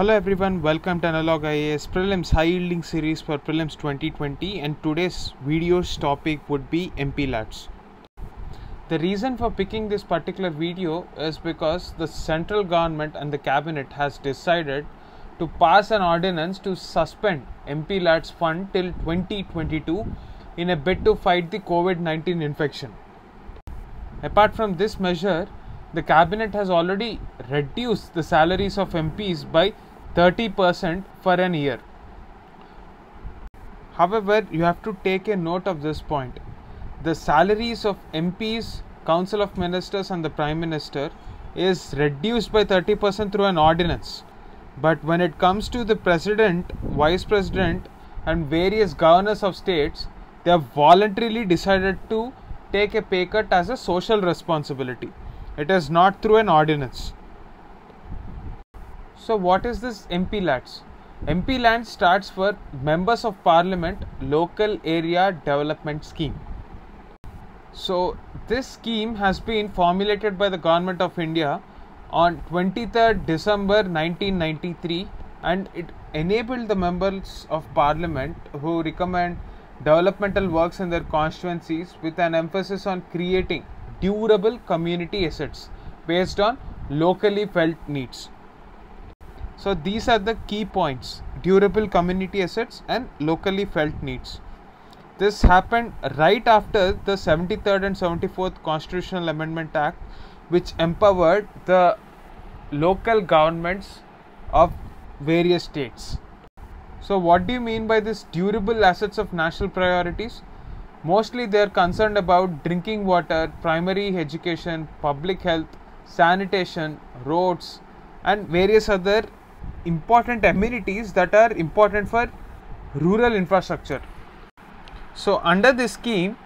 Hello everyone, welcome to Analog IAS Prelims High Yielding Series for Prelims 2020, and today's video's topic would be MPLATs. The reason for picking this particular video is because the central government and the cabinet has decided to pass an ordinance to suspend MPLATs fund till 2022 in a bid to fight the COVID-19 infection. Apart from this measure, the cabinet has already reduced the salaries of MPs by 30% for an year. However, you have to take a note of this point. The salaries of MPs, Council of Ministers and the Prime Minister is reduced by 30% through an ordinance. But when it comes to the President, Vice President and various governors of states, they have voluntarily decided to take a pay cut as a social responsibility. It is not through an ordinance. So what is this MPLATs? MPLATs stands for Members of Parliament Local Area Development Scheme. So this scheme has been formulated by the Government of India on 23rd December 1993, and it enabled the members of Parliament who recommend developmental works in their constituencies with an emphasis on creating durable community assets based on locally felt needs. So these are the key points: durable community assets and locally felt needs. This happened right after the 73rd and 74th Constitutional Amendment Act, which empowered the local governments of various states. So what do you mean by this durable assets of national priorities? Mostly they are concerned about drinking water, primary education, public health, sanitation, roads and various other important amenities that are important for rural infrastructure. So under this scheme,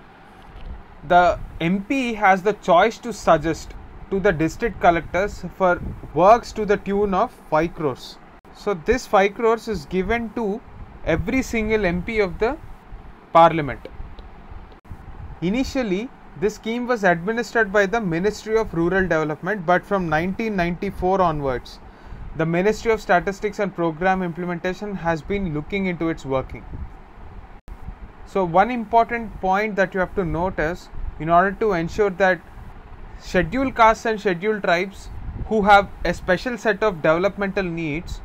the MP has the choice to suggest to the district collectors for works to the tune of 5 crores. So this 5 crores is given to every single MP of the Parliament. Initially, this scheme was administered by the Ministry of Rural Development, but from 1994 onwards, the Ministry of Statistics and Program Implementation has been looking into its working. So one important point that you have to note is, in order to ensure that scheduled castes and scheduled tribes who have a special set of developmental needs,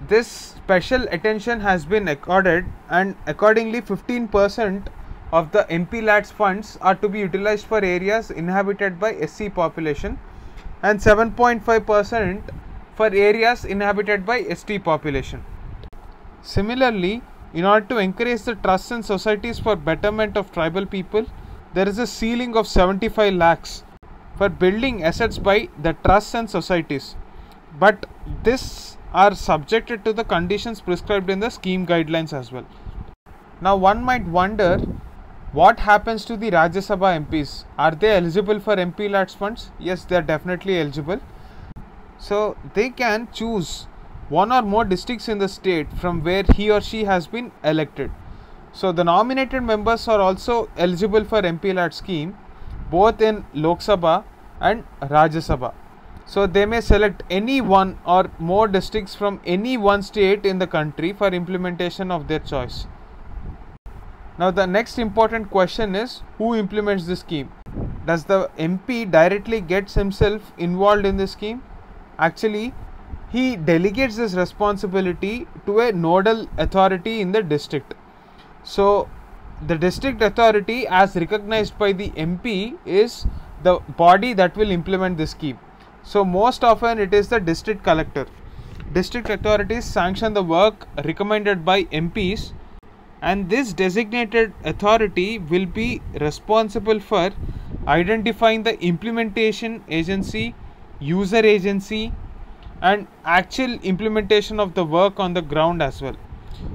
this special attention has been accorded, and accordingly 15% of the MPLATs funds are to be utilized for areas inhabited by SC population and 7.5% for areas inhabited by ST population. Similarly, in order to encourage the trusts and societies for betterment of tribal people, there is a ceiling of 75 lakhs for building assets by the trusts and societies. But this are subjected to the conditions prescribed in the scheme guidelines as well. Now one might wonder, what happens to the Rajya Sabha MPs? Are they eligible for MPLATs funds? Yes, they are definitely eligible. So they can choose one or more districts in the state from where he or she has been elected. So the nominated members are also eligible for MPLAT scheme both in Lok Sabha and Rajya Sabha. So they may select any one or more districts from any one state in the country for implementation of their choice. Now the next important question is, who implements the scheme? Does the MP directly gets himself involved in the scheme? Actually, he delegates this responsibility to a nodal authority in the district. So the district authority, as recognized by the MP, is the body that will implement the scheme. So most often it is the district collector. District authorities sanction the work recommended by MPs, and this designated authority will be responsible for identifying the implementation agency, user agency and actual implementation of the work on the ground as well.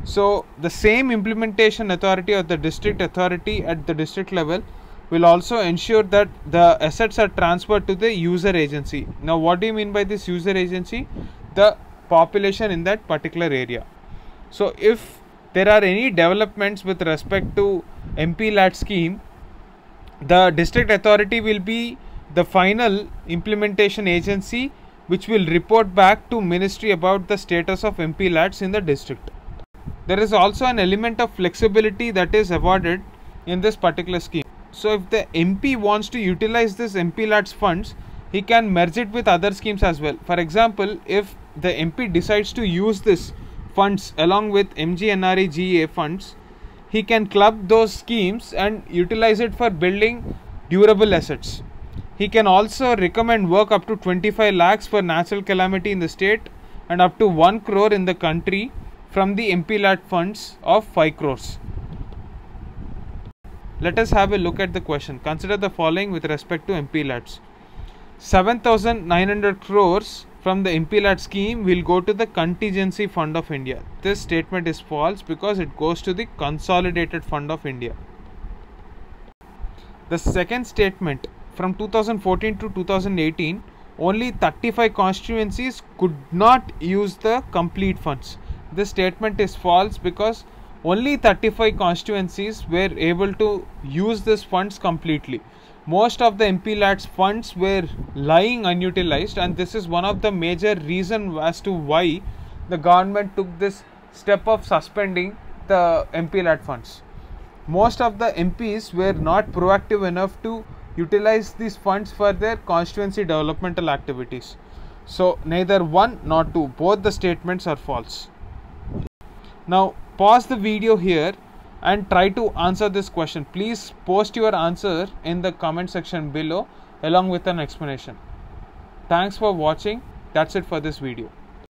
So the same implementation authority or the district authority at the district level will also ensure that the assets are transferred to the user agency. Now what do you mean by this user agency? The population in that particular area. So if there are any developments with respect to MPLAT scheme, the district authority will be the final implementation agency which will report back to Ministry about the status of MP lads in the district. There is also an element of flexibility that is awarded in this particular scheme. So if the MP wants to utilize this MP lads funds, he can merge it with other schemes as well. For example, if the MP decides to use this funds along with MGNREGA funds, he can club those schemes and utilize it for building durable assets. He can also recommend work up to 25 lakhs for natural calamity in the state and up to 1 crore in the country from the MP LAT funds of 5 crores. Let us have a look at the question. Consider the following with respect to MP LATs. 7,900 crores from the MP LAT scheme will go to the Contingency Fund of India. This statement is false because it goes to the Consolidated Fund of India. The second statement, from 2014 to 2018, only 35 constituencies could not use the complete funds. This statement is false because only 35 constituencies were able to use these funds completely. Most of the MP LAT's funds were lying unutilized, and this is one of the major reasons as to why the government took this step of suspending the MP LAT funds. Most of the MPs were not proactive enough to utilize these funds for their constituency developmental activities. So neither one nor two, both the statements are false. Now pause the video here and try to answer this question. Please post your answer in the comment section below along with an explanation. Thanks for watching. That's it for this video.